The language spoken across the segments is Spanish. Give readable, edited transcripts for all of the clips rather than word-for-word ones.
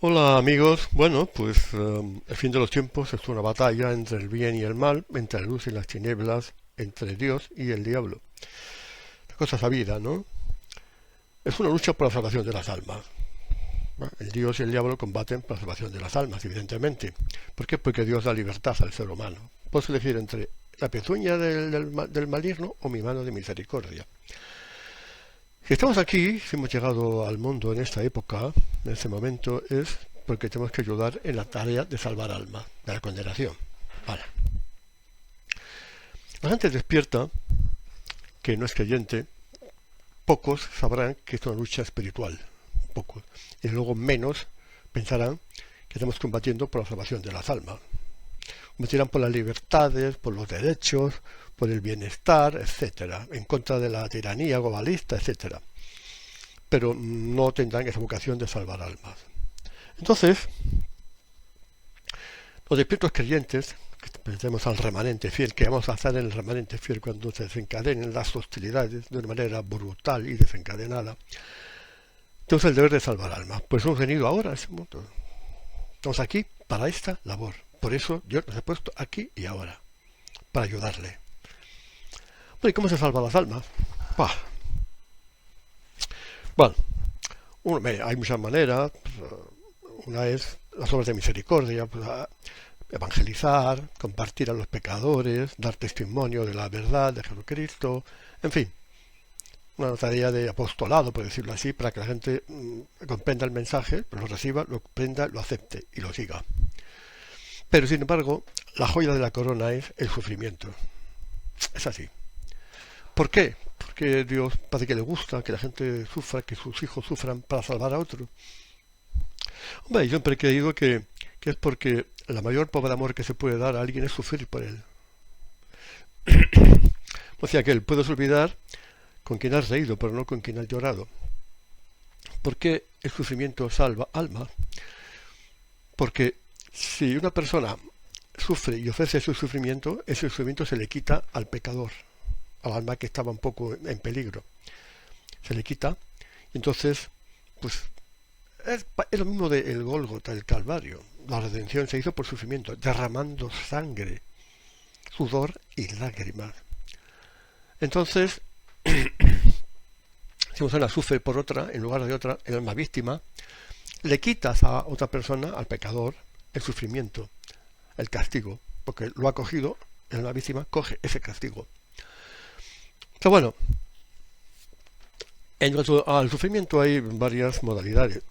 Hola amigos, bueno, pues el fin de los tiempos es una batalla entre el bien y el mal, entre la luz y las tinieblas, entre Dios y el diablo. La cosa sabida, ¿no? Es una lucha por la salvación de las almas. ¿No? El Dios y el diablo combaten por la salvación de las almas, evidentemente. ¿Por qué? Porque Dios da libertad al ser humano. Puedes elegir entre la pezuña del maligno o mi mano de misericordia. Si estamos aquí, si hemos llegado al mundo en esta época, en este momento, es porque tenemos que ayudar en la tarea de salvar almas, de la condenación. Vale. La gente despierta, que no es creyente, pocos sabrán que es una lucha espiritual, pocos. Y luego menos pensarán que estamos combatiendo por la salvación de las almas. Combatirán por las libertades, por los derechos, por el bienestar, etcétera, en contra de la tiranía globalista, etcétera. Pero no tendrán esa vocación de salvar almas. Entonces, los despiertos creyentes, que pensemos al remanente fiel, que vamos a hacer en el remanente fiel cuando se desencadenen las hostilidades de una manera brutal y desencadenada, tenemos el deber de salvar almas. Pues hemos venido ahora a ese mundo. Estamos aquí para esta labor. Por eso Dios nos ha puesto aquí y ahora, para ayudarle. Bueno, ¿y cómo se salvan las almas? Bah. Bueno, hay muchas maneras. Una es las obras de misericordia, pues, evangelizar, compartir a los pecadores, dar testimonio de la verdad de Jesucristo, en fin, una tarea de apostolado, por decirlo así, para que la gente comprenda el mensaje, lo reciba, lo comprenda, lo acepte y lo siga. Pero sin embargo, la joya de la corona es el sufrimiento. Es así. ¿Por qué? Porque Dios parece que le gusta que la gente sufra, que sus hijos sufran para salvar a otros. Hombre, yo siempre he creído que es porque la mayor prueba de amor que se puede dar a alguien es sufrir por él. O sea que él puedes olvidar con quien has reído, pero no con quien has llorado. ¿Por qué el sufrimiento salva alma? Porque si una persona sufre y ofrece su sufrimiento, ese sufrimiento se le quita al pecador, al alma que estaba un poco en peligro. Se le quita y entonces, pues, es lo mismo del Gólgota, del Calvario. La redención se hizo por sufrimiento, derramando sangre, sudor y lágrimas. Entonces, si una persona sufre por otra, en lugar de otra, el alma víctima, le quitas a otra persona, al pecador, el sufrimiento, el castigo, porque lo ha cogido, el alma víctima coge ese castigo. Pero bueno, en cuanto al sufrimiento hay varias modalidades.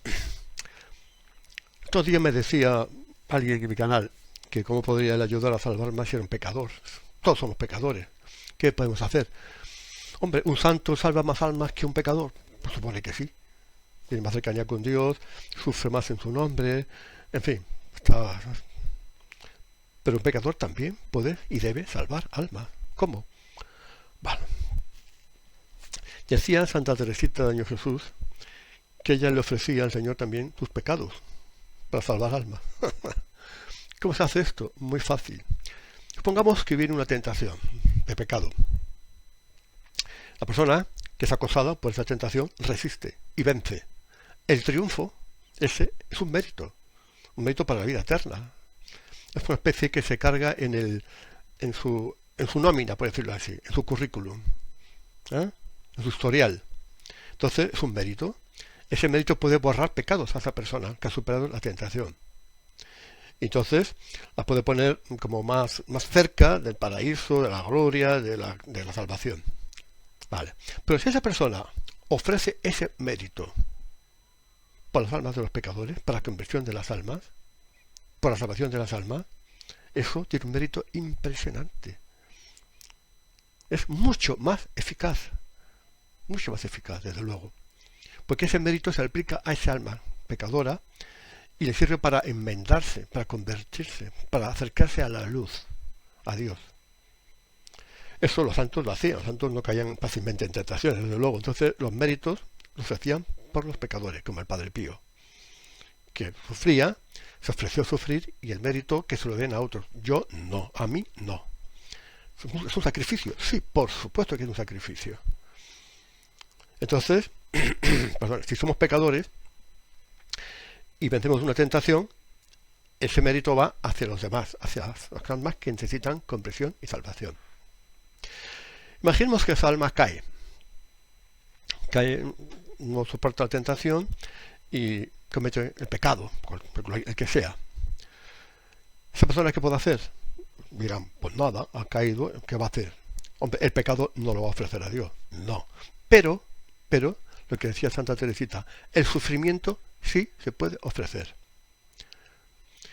Estos días me decía alguien en mi canal que cómo podría él ayudar a salvar más si era un pecador. Todos somos pecadores. ¿Qué podemos hacer? Hombre, ¿un santo salva más almas que un pecador? Pues supone que sí. Tiene más cercanía con Dios, sufre más en su nombre, en fin. Pero un pecador también puede y debe salvar almas. ¿Cómo? Bueno, decía Santa Teresita de Niño Jesús que ella le ofrecía al Señor también sus pecados para salvar almas. ¿Cómo se hace esto? Muy fácil. Supongamos que viene una tentación de pecado. La persona que es acosada por esa tentación resiste y vence. El triunfo, ese es un mérito para la vida eterna. Es una especie que se carga en su nómina, por decirlo así, en su currículum, en su historial. Entonces es un mérito. Ese mérito puede borrar pecados a esa persona que ha superado la tentación. Entonces la puede poner como más cerca del paraíso, de la gloria, de la salvación. Vale. Pero si esa persona ofrece ese mérito por las almas de los pecadores, para la conversión de las almas, por la salvación de las almas, eso tiene un mérito impresionante. Es mucho más eficaz, desde luego. Porque ese mérito se aplica a esa alma pecadora y le sirve para enmendarse, para convertirse, para acercarse a la luz, a Dios. Eso los santos lo hacían, los santos no caían fácilmente en tentaciones, desde luego. Entonces los méritos los hacían por los pecadores, como el Padre Pío, que sufría, se ofreció a sufrir y el mérito que se lo den a otros. Yo no, a mí no. Es un sacrificio, sí, por supuesto que es un sacrificio. Entonces, perdón, si somos pecadores, y vencemos una tentación, ese mérito va hacia los demás, hacia las almas que necesitan comprensión y salvación. Imaginemos que esa alma cae, no soporta la tentación y comete el pecado, el que sea. ¿Esa persona qué puede hacer? Dirán, pues nada, ha caído, ¿qué va a hacer? Hombre, el pecado no lo va a ofrecer a Dios, no. Pero, lo que decía Santa Teresita, el sufrimiento sí se puede ofrecer.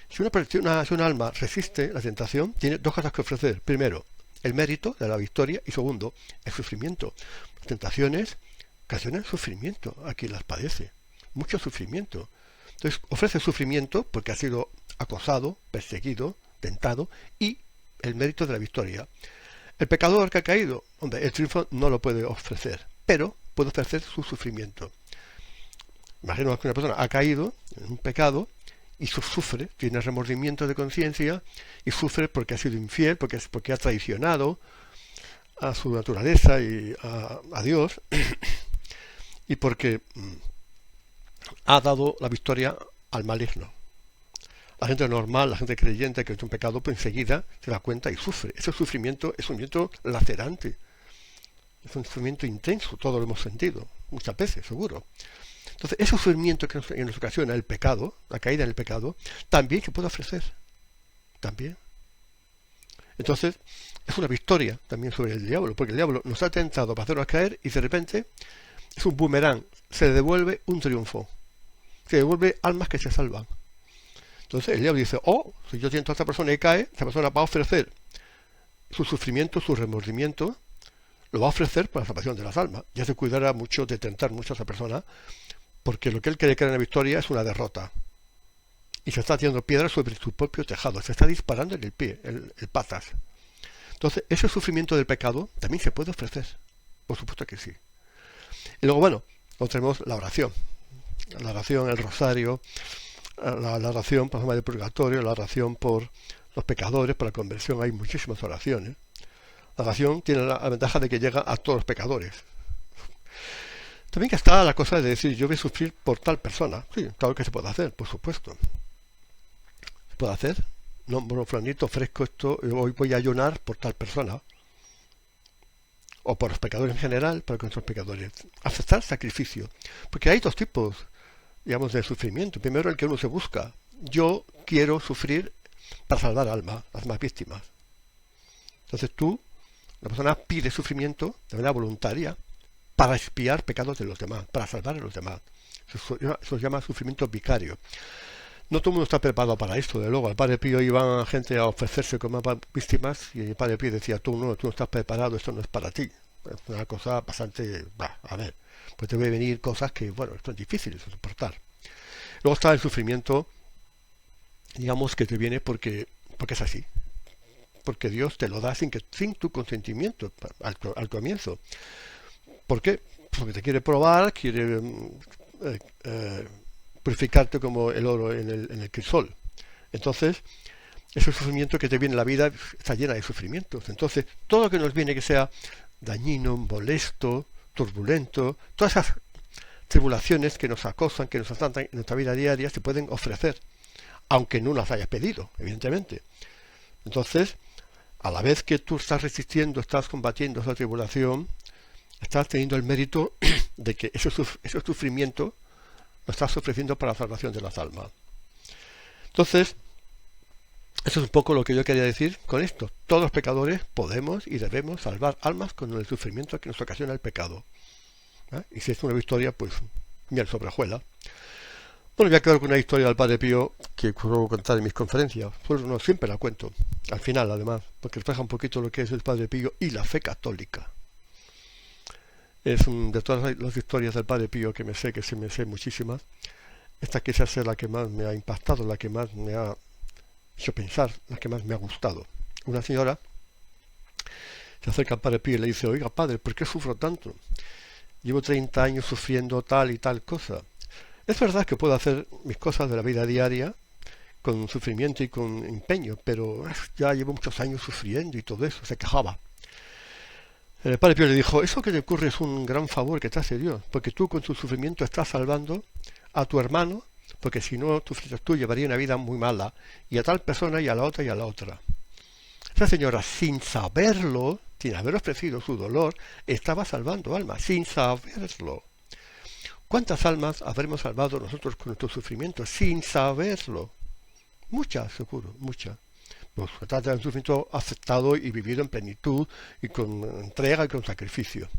Si una alma resiste la tentación, tiene dos cosas que ofrecer. Primero, el mérito de la victoria y segundo, el sufrimiento. Las tentaciones ocasionan sufrimiento a quien las padece, mucho sufrimiento. Entonces ofrece sufrimiento porque ha sido acosado, perseguido, tentado y el mérito de la victoria. El pecador que ha caído, hombre, el triunfo no lo puede ofrecer, pero puede ofrecer su sufrimiento. Imagino que una persona ha caído en un pecado y sufre, tiene remordimiento de conciencia y sufre porque ha sido infiel, porque ha traicionado a su naturaleza y a Dios y porque ha dado la victoria al maligno. La gente normal, la gente creyente que es un pecado, pues enseguida se da cuenta y sufre. Ese sufrimiento es un sufrimiento lacerante, es un sufrimiento intenso, todo lo hemos sentido, muchas veces, seguro. Entonces, ese sufrimiento que nos ocasiona el pecado, la caída en el pecado, también se puede ofrecer. También. Entonces, es una victoria también sobre el diablo, porque el diablo nos ha tentado para hacernos caer y de repente es un boomerang, se le devuelve un triunfo, se devuelve almas que se salvan. Entonces el diablo dice, si yo tiento a esta persona y cae, esta persona va a ofrecer su sufrimiento, su remordimiento, lo va a ofrecer para la salvación de las almas. Ya se cuidará mucho de tentar mucho a esa persona, porque lo que él cree que era una victoria es una derrota. Y se está haciendo piedra sobre su propio tejado, se está disparando en el pie, el patas. Entonces, ese sufrimiento del pecado también se puede ofrecer. Por supuesto que sí. Y luego, bueno, tenemos la oración. La oración, el rosario, la oración por forma de purgatorio, la oración por los pecadores, por la conversión. Hay muchísimas oraciones. La oración tiene la ventaja de que llega a todos los pecadores. También que está la cosa de decir, yo voy a sufrir por tal persona. Sí, claro que se puede hacer, por supuesto. ¿Se puede hacer? No, bueno, Flanito, ofrezco esto, hoy voy a ayunar por tal persona. O por los pecadores en general, para con otros pecadores. Aceptar sacrificio. Porque hay dos tipos, digamos, de sufrimiento. Primero, el que uno se busca. Yo quiero sufrir para salvar almas, las más víctimas. Entonces la persona pide sufrimiento de manera voluntaria para expiar pecados de los demás, para salvar a los demás. Eso se llama sufrimiento vicario. No todo el mundo está preparado para esto, de luego. Al Padre Pío iban gente a ofrecerse como víctimas y el Padre Pío decía, tú no estás preparado, esto no es para ti. Es una cosa bastante, pues te voy a venir cosas que, son difíciles de soportar. Luego está el sufrimiento, digamos, que te viene porque es así. Porque Dios te lo da sin tu consentimiento al comienzo. ¿Por qué? Porque te quiere probar, quiere purificarte como el oro en el crisol. Entonces, ese sufrimiento que te viene en la vida está llena de sufrimientos. Entonces, todo lo que nos viene que sea dañino, molesto, turbulento, todas esas tribulaciones que nos acosan, que nos asaltan en nuestra vida diaria, se pueden ofrecer, aunque no las hayas pedido, evidentemente. Entonces, a la vez que tú estás resistiendo, estás combatiendo esa tribulación, estás teniendo el mérito de que ese sufrimiento lo estás ofreciendo para la salvación de las almas. Entonces, eso es un poco lo que yo quería decir con esto. Todos los pecadores podemos y debemos salvar almas con el sufrimiento que nos ocasiona el pecado. Y si es una victoria, pues miel sobre hojuela. Bueno, voy a quedar con una historia del Padre Pío que puedo contar en mis conferencias. Pues no siempre la cuento, al final además, porque refleja un poquito lo que es el Padre Pío y la fe católica. Es de todas las historias del Padre Pío que me sé muchísimas, esta quizás sea la que más me ha impactado, la que más me ha hecho pensar, la que más me ha gustado. Una señora se acerca al Padre Pío y le dice, oiga padre, ¿por qué sufro tanto? Llevo 30 años sufriendo tal y tal cosa. Es verdad que puedo hacer mis cosas de la vida diaria con sufrimiento y con empeño, pero ya llevo muchos años sufriendo y todo eso, se quejaba. El Padre Pío le dijo, eso que te ocurre es un gran favor que te hace Dios, porque tú con tu sufrimiento estás salvando a tu hermano porque si no, tú llevarías una vida muy mala, y a tal persona y a la otra y a la otra. Esa señora, sin saberlo, sin haber ofrecido su dolor, estaba salvando almas, sin saberlo. ¿Cuántas almas habremos salvado nosotros con nuestro sufrimiento sin saberlo? Muchas, seguro, muchas. Pues se trata de un sufrimiento aceptado y vivido en plenitud y con entrega y con sacrificio.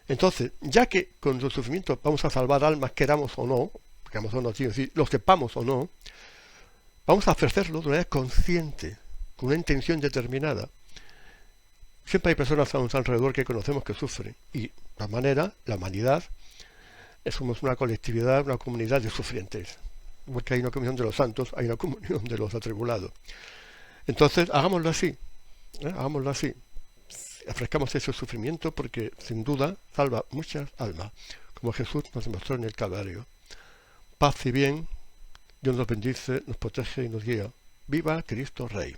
Entonces, ya que con nuestro sufrimiento vamos a salvar almas, queramos o no, quiero decir, lo sepamos o no, vamos a ofrecerlo de manera consciente, con una intención determinada. Siempre hay personas a nuestro alrededor que conocemos que sufren, y de esta manera, la humanidad, somos una colectividad, una comunidad de sufrientes. Porque hay una comunión de los santos, hay una comunión de los atribulados. Entonces, hagámoslo así, hagámoslo así. Ofrezcamos ese sufrimiento porque, sin duda, salva muchas almas, como Jesús nos demostró en el Calvario. Paz y bien, Dios nos bendice, nos protege y nos guía. ¡Viva Cristo Rey!